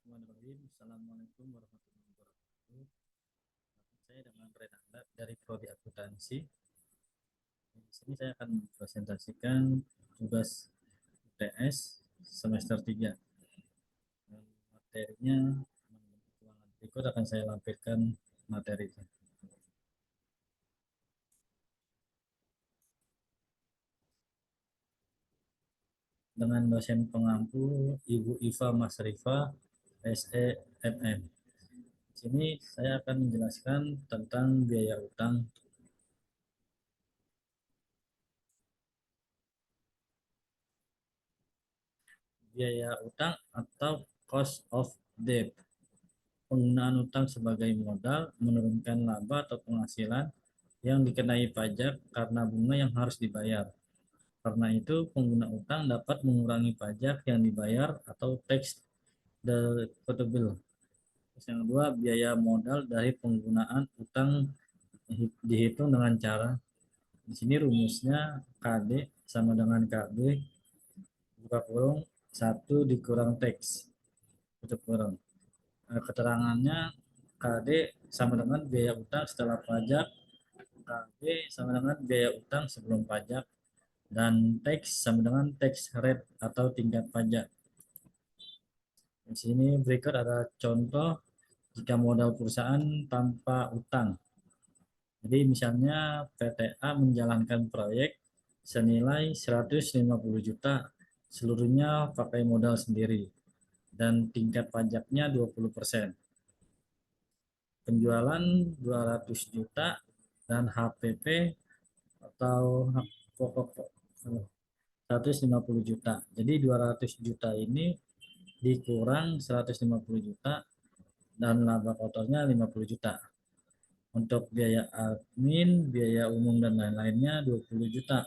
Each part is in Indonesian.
Bismillahirrahmanirrahim. Assalamualaikum warahmatullahi wabarakatuh. Saya dengan Renanda dari Prodi Akuntansi. Di sini saya akan mempresentasikan tugas UTS semester 3. Materinya berikut akan saya lampirkan materinya. Dengan dosen pengampu Ibu Iva Masrifa, SEMM. Di sini saya akan menjelaskan tentang biaya utang. Biaya utang atau cost of debt. Penggunaan utang sebagai modal menurunkan laba atau penghasilan yang dikenai pajak karena bunga yang harus dibayar. Karena itu, pengguna utang dapat mengurangi pajak yang dibayar atau tax deductible. Terus yang kedua, biaya modal dari penggunaan utang dihitung dengan cara di sini rumusnya KD sama dengan KB buka kurung 1 dikurang tax tutup kurung. Keterangannya KD sama dengan biaya utang setelah pajak, KB sama dengan biaya utang sebelum pajak, dan tax sama dengan tax rate atau tingkat pajak. Di sini berikut ada contoh jika modal perusahaan tanpa utang. Jadi misalnya PTA menjalankan proyek senilai 150 juta, seluruhnya pakai modal sendiri dan tingkat pajaknya 20%. Penjualan 200 juta dan HPP atau hak pokok 150 juta. Jadi 200 juta ini dikurang 150 juta dan laba kotornya 50 juta. Untuk biaya admin, biaya umum dan lain-lainnya 20 juta.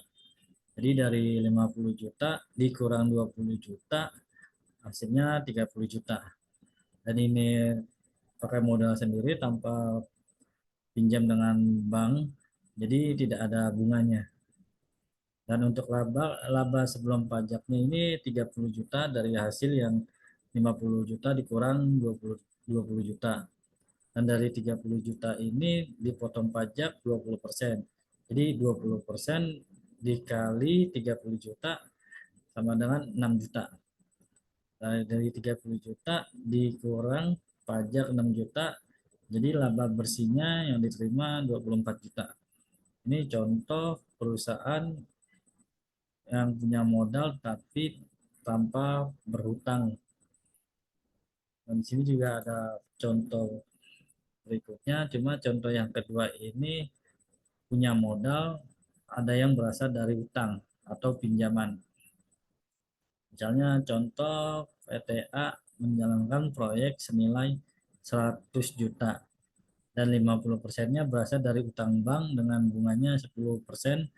Jadi dari 50 juta dikurang 20 juta hasilnya 30 juta. Dan ini pakai modal sendiri tanpa pinjam dengan bank, jadi tidak ada bunganya. Dan untuk laba sebelum pajaknya ini 30 juta dari hasil yang 50 juta dikurang 20 juta. Dan dari 30 juta ini dipotong pajak 20%. Jadi 20% dikali 30 juta sama dengan 6 juta. Dari 30 juta dikurang pajak 6 juta, jadi laba bersihnya yang diterima 24 juta. Ini contoh perusahaan yang punya modal tapi tanpa berhutang. Dan di sini juga ada contoh berikutnya, cuma contoh yang kedua ini punya modal ada yang berasal dari utang atau pinjaman. Misalnya contoh PTA menjalankan proyek senilai 100 juta dan 50%-nya berasal dari utang bank dengan bunganya 10%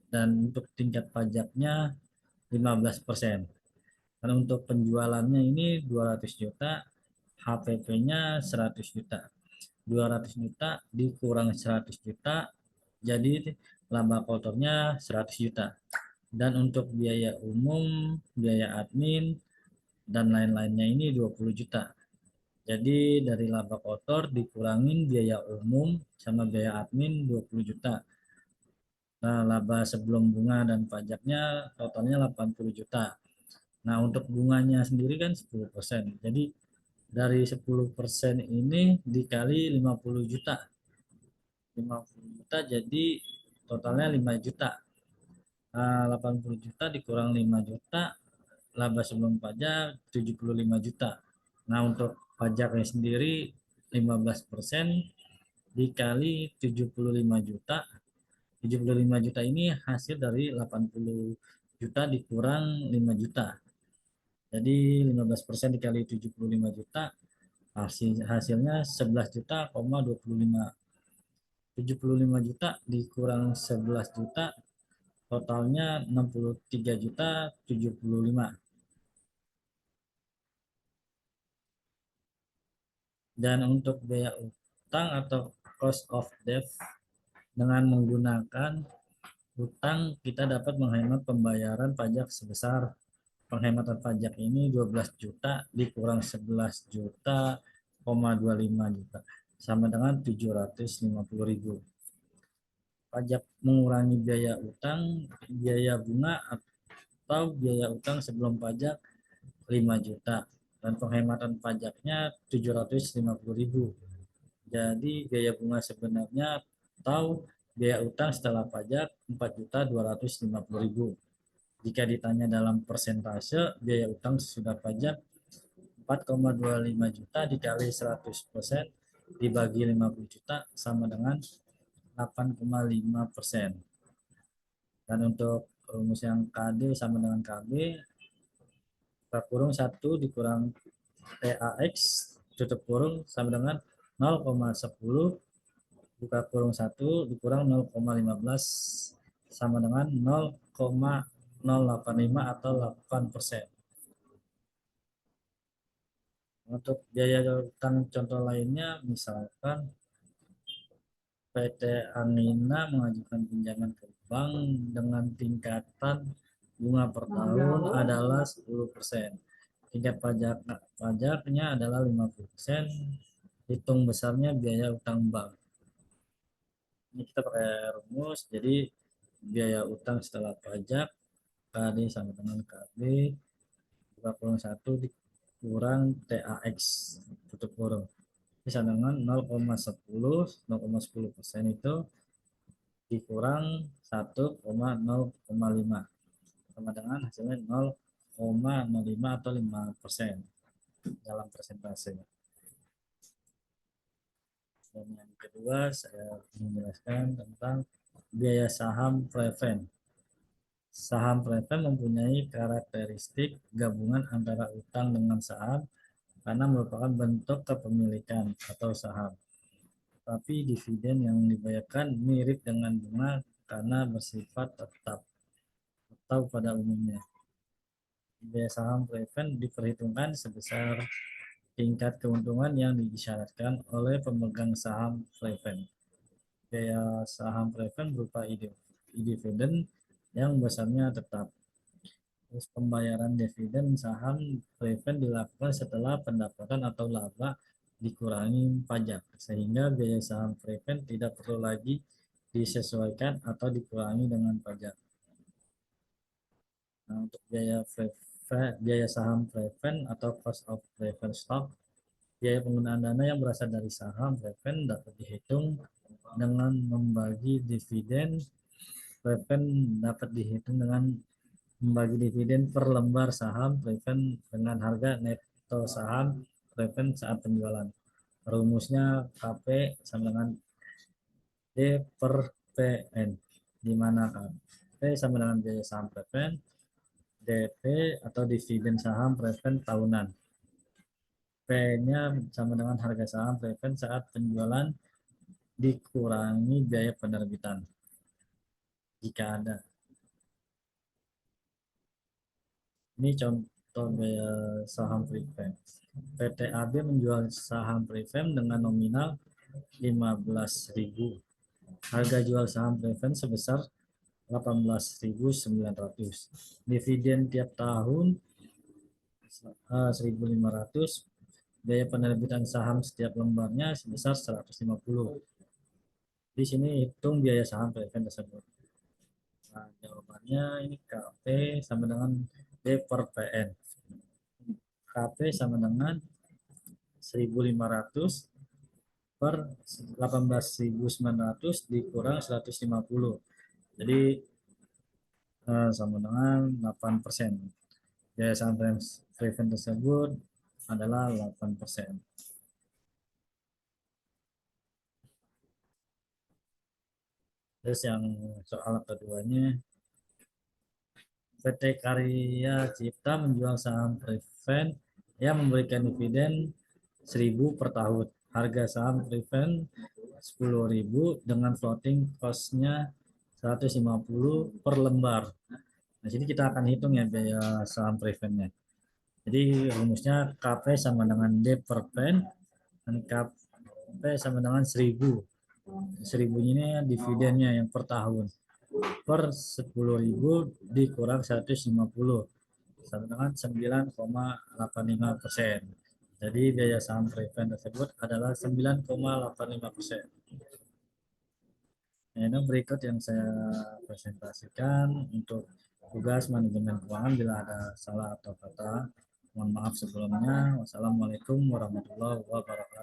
dan untuk tingkat pajaknya 15%. Dan untuk penjualannya ini 200 juta, HPP-nya 100 juta. 200 juta dikurang 100 juta, jadi laba kotornya 100 juta. Dan untuk biaya umum, biaya admin, dan lain-lainnya ini 20 juta. Jadi dari laba kotor dikurangin biaya umum sama biaya admin 20 juta. Nah, laba sebelum bunga dan pajaknya totalnya 80 juta. Nah, untuk bunganya sendiri kan 10%. Jadi dari 10% ini dikali 50 juta. 50 juta jadi totalnya 5 juta. 80 juta dikurang 5 juta, laba sebelum pajak 75 juta. Nah, untuk pajaknya sendiri 15% dikali 75 juta. 75 juta ini hasil dari 80 juta dikurang 5 juta. Jadi 15% dikali 75 juta hasilnya 11 juta, 25. 75 juta dikurang 11 juta totalnya 63 juta 75. Dan untuk biaya utang atau cost of debt, dengan menggunakan utang kita dapat menghemat pembayaran pajak sebesar penghematan pajak ini 12 juta dikurang 11 juta, 25 juta. Sama dengan 750.000. Pajak mengurangi biaya utang, biaya bunga atau biaya utang sebelum pajak 5 juta. Dan penghematan pajaknya 750.000. Jadi biaya bunga sebenarnya atau biaya utang setelah pajak 4.250.000. Jika ditanya dalam persentase, biaya utang sesudah pajak 4,25 juta dikali 100% dibagi 50 juta sama dengan 8,5%. Dan untuk rumus yang KD sama dengan KB, buka kurung 1 dikurang TAX tutup kurung sama dengan 0,10 buka kurung 1 dikurang 0,15 sama dengan 0,085 atau 8%. Untuk biaya utang contoh lainnya, misalkan PT Angina mengajukan pinjaman ke bank dengan tingkatan bunga per tahun adalah 10%. Tingkat pajaknya adalah 50%. Hitung besarnya biaya utang bank. Ini kita pakai rumus, jadi biaya utang setelah pajak KD sama dengan KB buka kurung 1 dikurang TAX tutup kurung bisa dengan 0,10% itu dikurang 1,0,5 sama dengan hasilnya 0,05 atau 5% dalam persentase. Dan yang kedua saya menjelaskan tentang biaya saham preferred. Saham preferred mempunyai karakteristik gabungan antara utang dengan saham karena merupakan bentuk kepemilikan atau saham. Tapi dividen yang dibayarkan mirip dengan bunga karena bersifat tetap atau pada umumnya. Biaya saham preferred diperhitungkan sebesar tingkat keuntungan yang disyaratkan oleh pemegang saham preferred. Biaya saham preferred berupa dividen yang besarnya tetap. Terus pembayaran dividen saham preferred dilakukan setelah pendapatan atau laba dikurangi pajak, sehingga biaya saham preferred tidak perlu lagi disesuaikan atau dikurangi dengan pajak. Nah, untuk biaya saham preferred atau cost of preferred stock, biaya penggunaan dana yang berasal dari saham preferred dapat dihitung dengan membagi dividen. Preferred dapat dihitung dengan membagi dividen per lembar saham preferred dengan harga neto saham preferred saat penjualan. Rumusnya KP sama dengan D per PN, di mana KP sama dengan biaya saham preferred, DP atau dividen saham preferred tahunan. P-nya sama dengan harga saham preferred saat penjualan dikurangi biaya penerbitan jika ada. Ini contoh biaya saham preferred. PT AB menjual saham preferred dengan nominal 15.000. Harga jual saham preferred sebesar 18.900. Dividen tiap tahun 1.500. Biaya penerbitan saham setiap lembarnya sebesar 150. Di sini hitung biaya saham preferred tersebut. Nah, jawabannya ini KP sama dengan D per PN. KP sama dengan 1.500 per 18.900 dikurang 150. Jadi sama dengan 8%. Biaya saham preferred tersebut adalah 8%. Terus yang soal keduanya, PT Karya Cipta menjual saham preferred yang memberikan dividen 1.000 per tahun. Harga saham preferred 10.000 dengan floating cost-nya 150 per lembar. Nah, sini kita akan hitung ya biaya saham preferred-nya. Jadi rumusnya KP sama dengan D per pen dan KP sama dengan 1.000. 1.000 ini dividennya yang per tahun per 10.000 dikurang 150 sama dengan 9,85%. Jadi biaya saham Prevent tersebut adalah 9,85%. Ini berikut yang saya presentasikan untuk tugas manajemen keuangan. Bila ada salah atau kata, mohon maaf sebelumnya. Wassalamualaikum warahmatullahi wabarakatuh.